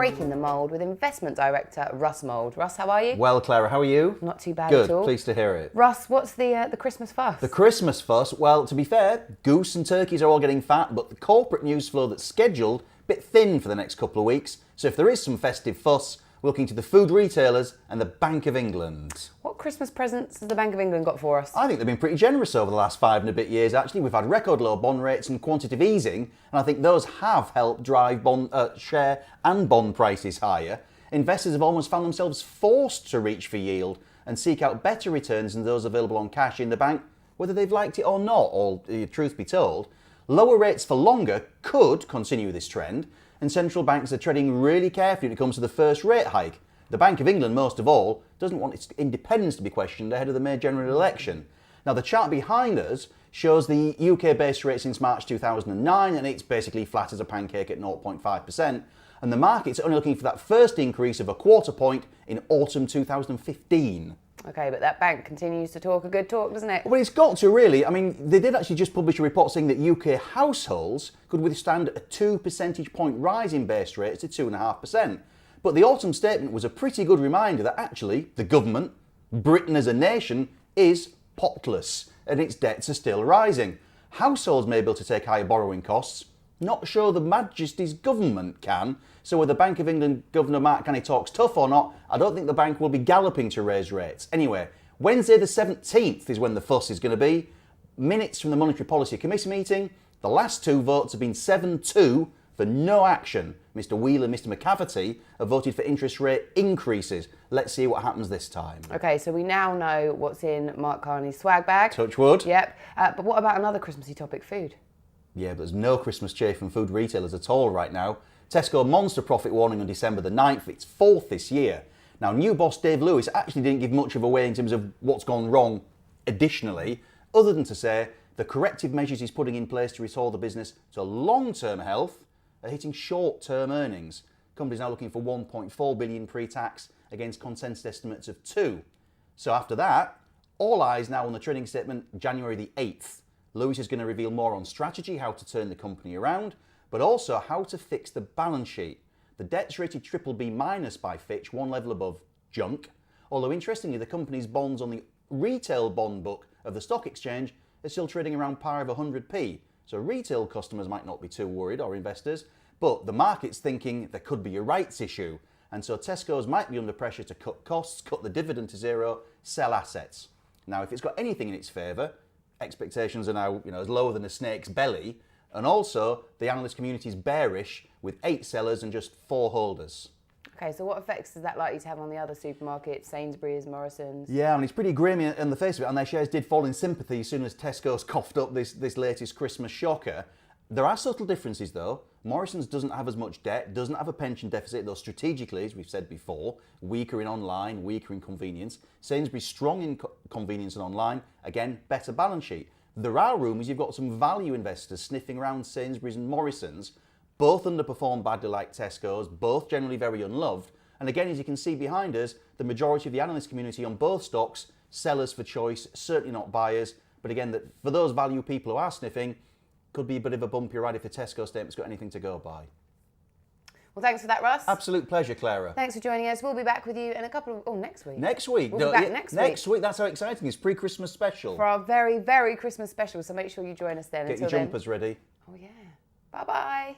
breaking the mould with investment director Russ Mould. Russ, how are you? Well, Clara, how are you? Not too bad Good, at all. pleased to hear it. Russ, what's the Christmas fuss? The Christmas fuss, well, to be fair, goose and turkeys are all getting fat, but the corporate news flow that's scheduled, a bit thin for the next couple of weeks. So if there is some festive fuss, we're looking to the food retailers and the Bank of England. What Christmas presents has the Bank of England got for us? I think they've been pretty generous over the last 5 and a bit years, actually. We've had record low bond rates and quantitative easing, and I think those have helped drive share and bond prices higher. Investors have almost found themselves forced to reach for yield and seek out better returns than those available on cash in the bank, whether they've liked it or not, or truth be told. Lower rates for longer could continue this trend, and central banks are treading really carefully when it comes to the first rate hike. The Bank of England, most of all, doesn't want its independence to be questioned ahead of the May general election. Now, the chart behind us shows the UK base rate since March 2009, and it's basically flat as a pancake at 0.5%. And the market's only looking for that first increase of a quarter point in autumn 2015. Okay, but that bank continues to talk a good talk, doesn't it? Well, it's got to, really. I mean, they did actually just publish a report saying that UK households could withstand a 2 percentage point rise in base rates to 2.5%. But the autumn statement was a pretty good reminder that actually the government, Britain as a nation, is potless and its debts are still rising. Households may be able to take higher borrowing costs, not sure the Majesty's government can. So whether Bank of England Governor Mark Carney talks tough or not, I don't think the bank will be galloping to raise rates. Anyway, Wednesday the 17th is when the fuss is going to be. Minutes from the Monetary Policy Committee meeting. The last two votes have been 7-2 for no action. Mr Wheeler and Mr McCafferty have voted for interest rate increases. Let's see what happens this time. Okay, so we now know what's in Mark Carney's swag bag. Touch wood. Yep. But what about another Christmassy topic, food? Yeah, but there's no Christmas cheer from food retailers at all right now. Tesco monster profit warning on December the 9th. It's fourth this year. Now, new boss Dave Lewis actually didn't give much of away in terms of what's gone wrong additionally, other than to say the corrective measures he's putting in place to restore the business to long-term health are hitting short-term earnings. Company's now looking for 1.4 billion pre-tax against consensus estimates of 2. So after that, all eyes now on the trading statement January the 8th. Lewis is going to reveal more on strategy, how to turn the company around, but also how to fix the balance sheet. The debt's rated BBB- by Fitch, one level above junk. Although interestingly, the company's bonds on the retail bond book of the stock exchange are still trading around par of 100p. So retail customers might not be too worried, or investors, but the market's thinking there could be a rights issue. And so Tesco's might be under pressure to cut costs, cut the dividend to zero, sell assets. Now, if it's got anything in its favour, expectations are now as lower than a snake's belly, and also the analyst community is bearish with 8 sellers and just 4 holders. Okay, so what effects is that likely to have on the other supermarkets, Sainsburys, Morrison's? Yeah, I mean, it's pretty grim in the face of it, and their shares did fall in sympathy as soon as Tesco's coughed up this latest Christmas shocker. There are subtle differences though. Morrison's doesn't have as much debt, doesn't have a pension deficit, though strategically, as we've said before, weaker in online, weaker in convenience. Sainsbury's strong in convenience and online, again, better balance sheet. There are rumours you've got some value investors sniffing around Sainsbury's and Morrison's, both underperform badly like Tesco's, both generally very unloved. And again, as you can see behind us, the majority of the analyst community on both stocks, sellers for choice, certainly not buyers. But again, that for those value people who are sniffing, could be a bit of a bumpy ride if the Tesco statement's got anything to go by. Well, thanks for that, Russ. Absolute pleasure, Clara. Thanks for joining us. We'll be back with you in a couple of... next week. Next week. We'll be back next week. Next week, that's how exciting. It's pre-Christmas special. For our very, very Christmas special, so make sure you join us then. Get your jumpers ready. Oh, yeah. Bye-bye.